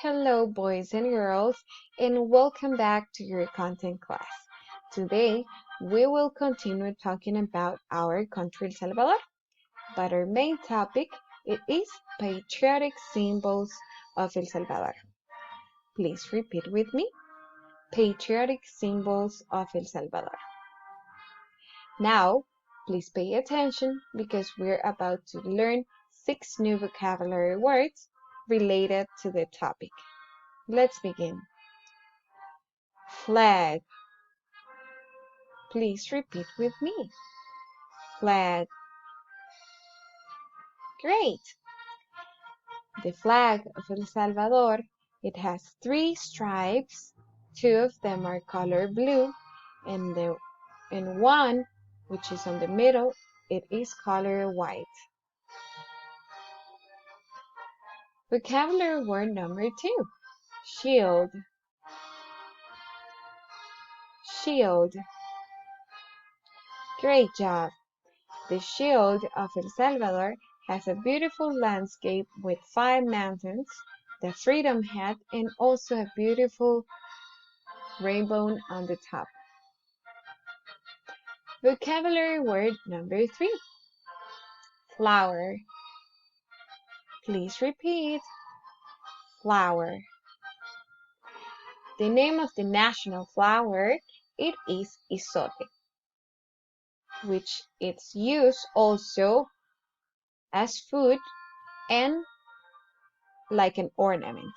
Hello, boys and girls, and welcome back to your content class. Today, we will continue talking about our country, El Salvador, but our main topic it is patriotic symbols of El Salvador. Please repeat with me. Patriotic symbols of El Salvador. Now, please pay attention because we're about to learn 6 new vocabulary words related to the topic. Let's begin. Flag. Please repeat with me. Flag. Great. The flag of El Salvador, it has 3 stripes. 2 of them are color blue, and one, which is on the middle, it is color white. Vocabulary word number 2. Shield. Shield. Great job. The shield of El Salvador has a beautiful landscape with 5 mountains, the Freedom Hat, and also a beautiful rainbow on the top. Vocabulary word number 3. Flower. Please repeat. Flower. The name of the national flower, it is isote, which is used also as food and like an ornament.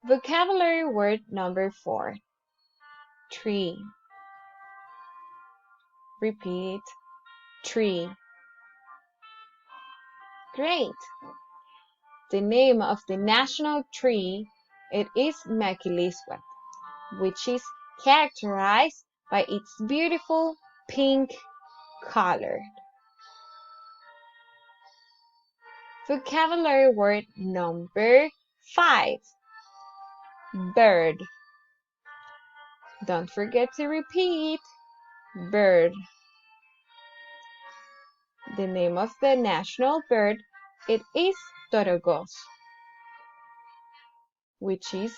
Vocabulary word number 4. Tree. Repeat. Tree. Great. The name of the national tree, it is maquilisua, which is characterized by its beautiful pink color. Vocabulary word number 5. Bird. Don't forget to repeat. Bird. The name of the national bird, it is torogos, which is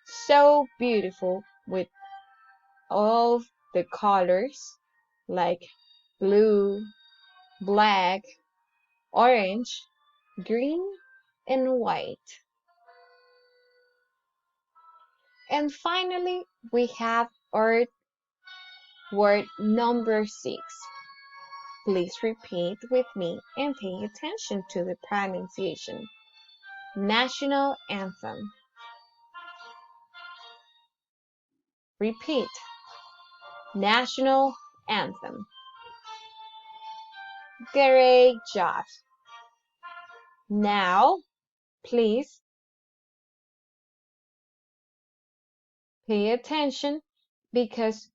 so beautiful with all the colors like blue, black, orange, green, and white. And finally, we have our word number 6. Please repeat with me and pay attention to the pronunciation. National anthem. Repeat. National anthem. Great job. Now, please pay attention because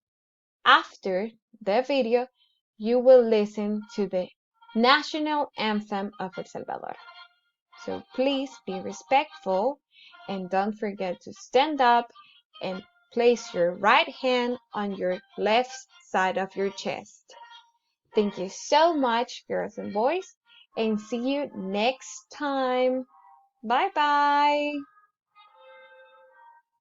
after the video, you will listen to the national anthem of El Salvador. So please be respectful and don't forget to stand up and place your right hand on your left side of your chest. Thank you so much, girls and boys, and see you next time. Bye-bye.